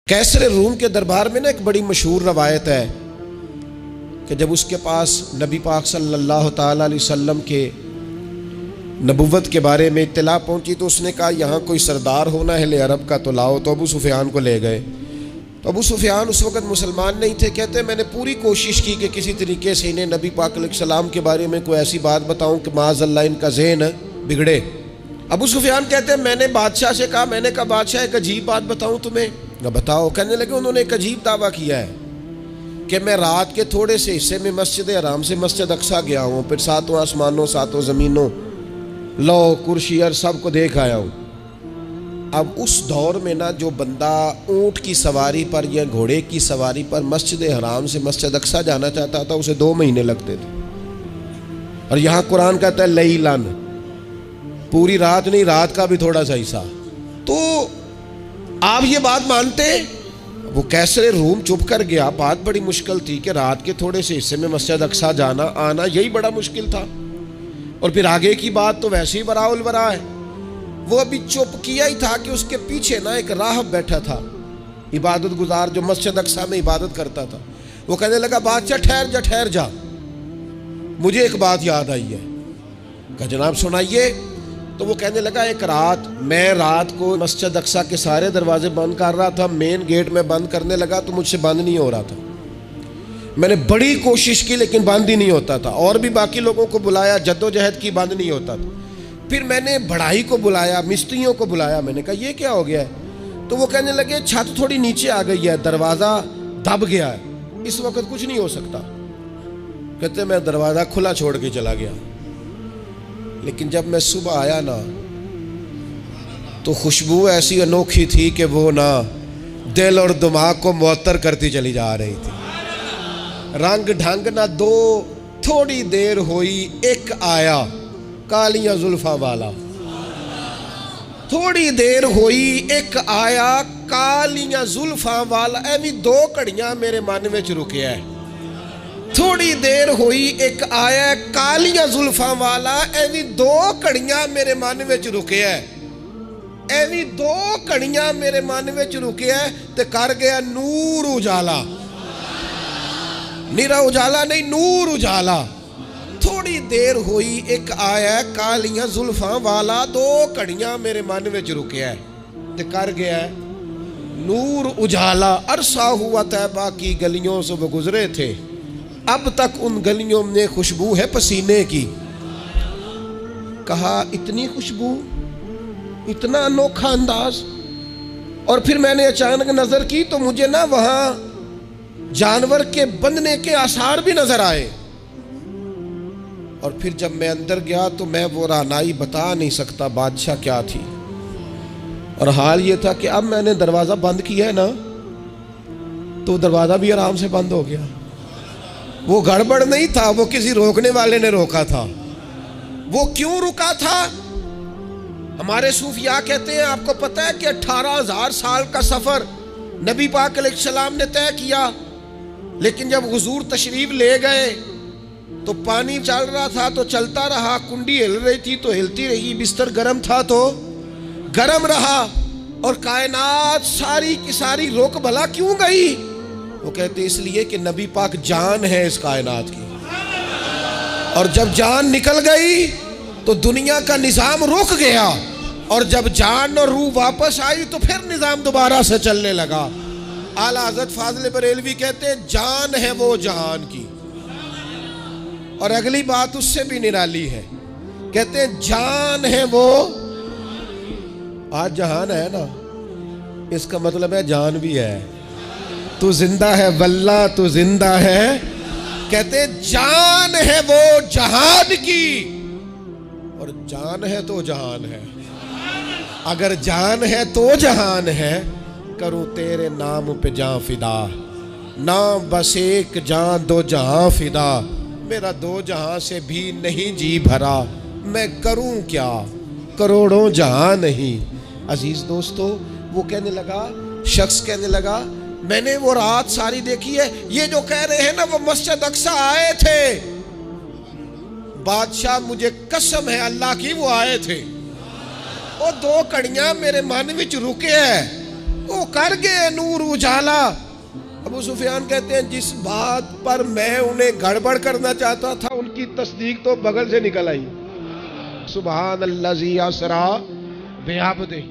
कैसर room के दरबार में ना एक बड़ी मशहूर रवायत है कि जब उसके पास नबी पाक सल्लल्लाहु ताला अलैहि वसल्लम के नबुव्वत के बारे में इत्तला पहुंची तो उसने कहा यहाँ कोई सरदार होना है ले अरब का तो लाओ। तो अबू सुफियान को ले गए। तो अबू सुफियान उस वक़्त मुसलमान नहीं थे। कहते मैंने पूरी कोशिश की कि किसी तरीके से इन्हें नबी पाक अलैहिस्सलाम के बारे में कोई ऐसी बात बताऊँ कि माज़अल्लाह इनका ज़हन बिगड़े। अबू सुफियान कहते हैं मैंने बादशाह से कहा, मैंने कहा बादशाह एक अजीब बात बताऊँ तुम्हें। बताओ। कहने लगे उन्होंने एक अजीब दावा किया है कि मैं रात के थोड़े से हिस्से में मस्जिद हराम से मस्जिद अक्सा गया हूँ, फिर सातों आसमानों सातों ज़मीनों लौ कुर्सी और सब को देख आया हूँ। अब उस दौर में ना जो बंदा ऊँट की सवारी पर या घोड़े की सवारी पर मस्जिद हराम से मस्जिद अक्सा जाना चाहता था उसे 2 महीने लगते थे। और यहाँ कुरान कहता है लैलन, पूरी रात नहीं, रात का भी थोड़ा सा हिस्सा। तो आप ये बात मानते? वो कैसर रूम चुप कर गया। बात बड़ी मुश्किल थी कि रात के थोड़े से हिस्से में मस्जिद अक्सा जाना आना यही बड़ा मुश्किल था। और फिर आगे की बात तो वैसे ही बराउल बरा है। वो अभी चुप किया ही था कि उसके पीछे ना एक राहब बैठा था, इबादत गुजार, जो मस्जिद अक्सा में इबादत करता था। वो कहने लगा बादशाह ठहर जा, मुझे एक बात याद आई है। कहा जनाब सुनाइए। तो वो कहने लगा एक रात मैं रात को मस्जिद अक्सा के सारे दरवाजे बंद कर रहा था, मेन गेट में बंद करने लगा तो मुझसे बंद नहीं हो रहा था। मैंने बड़ी कोशिश की लेकिन बंद ही नहीं होता था। और भी बाकी लोगों को बुलाया, जद्दोजहद की, बंद नहीं होता था। फिर मैंने बढ़ाई को बुलाया, मिस्त्रियों को बुलाया। मैंने कहा ये क्या हो गया है? तो वो कहने लगे छत थोड़ी नीचे आ गई है, दरवाज़ा दब गया है, इस वक्त कुछ नहीं हो सकता। कहते मैं दरवाज़ा खुला छोड़ के चला गया। लेकिन जब मैं सुबह आया ना तो खुशबू ऐसी अनोखी थी कि वो ना दिल और दिमाग को मुअत्तर करती चली जा रही थी। रंग ढंग ना दो, थोड़ी देर हुई एक आया कालियां जुल्फा वाला। थोड़ी देर हुई एक आया कालियां जुल्फा वाला। ऐवी 2 घड़ियां मेरे मन में रुके है। थोड़ी देर हुई एक आया कालियां जुल्फा वाला। ऐवी 2 घड़ियां मेरे मन में रुके है। ऐवी 2 घड़ियां मेरे मन में रुके है ते कर गया नूर उजाला। निरा उजाला नहीं, नूर उजाला। थोड़ी देर हुई एक आया कालियां जुल्फा वाला। 2 घड़ियां मेरे मन में रुके है ते कर गया नूर उजाला। अरसा हुआ तैबा की गलियों से वो गुजरे थे, अब तक उन गलियों में खुशबू है पसीने की। कहा इतनी खुशबू, इतना अनोखा अंदाज। और फिर मैंने अचानक नजर की तो मुझे ना वहां जानवर के बंधने के आसार भी नजर आए। और फिर जब मैं अंदर गया तो मैं वो रानाई बता नहीं सकता बादशाह क्या थी। और हाल ये था कि अब मैंने दरवाजा बंद किया है ना तो दरवाजा भी आराम से बंद हो गया। वो गड़बड़ नहीं था, वो किसी रोकने वाले ने रोका था। वो क्यों रुका था? हमारे सूफिया कहते हैं आपको पता है कि 18,000 साल का सफर नबी पाक अलैहिस्सलाम ने तय किया। लेकिन जब हुजूर तशरीफ ले गए तो पानी चल रहा था तो चलता रहा, कुंडी हिल रही थी तो हिलती रही, बिस्तर गर्म था तो गर्म रहा। और कायनात सारी की सारी रुक भला क्यों गई? वो कहते इसलिए कि नबी पाक जान है इस कायनात की। और जब जान निकल गई तो दुनिया का निज़ाम रुक गया। और जब जान और रूह वापस आई तो फिर निज़ाम दोबारा से चलने लगा। आला हज़रत फाज़िल बरेलवी कहते हैं जान है वो जहान की। और अगली बात उससे भी निराली है, कहते हैं जान है वो। आज जहान है ना, इसका मतलब है जान भी है। तू जिंदा है वल्ला, तू जिंदा है। कहते जान है वो जहान की। और जान है तो जहान है। अगर जान है तो जहान है, करूं तेरे नाम पे जान फिदा। ना बस एक जान 2 जहां फिदा। मेरा 2 जहां से भी नहीं जी भरा, मैं करूं क्या करोड़ों जहां नहीं। अजीज दोस्तों, वो कहने लगा, शख्स कहने लगा मैंने वो रात सारी देखी है। ये जो कह रहे हैं ना वो मस्जिद अक्सा आए थे, बादशाह मुझे कसम है अल्लाह की वो आए थे। वो 2 घड़ियां मेरे मन विच रुके है। वो कर गए नूर उजाला। अबू सुफियान कहते हैं जिस बात पर मैं उन्हें गड़बड़ करना चाहता था उनकी तस्दीक तो बगल से निकल आई। सुभान अल्लाज़ी असरा बिअब्दिही।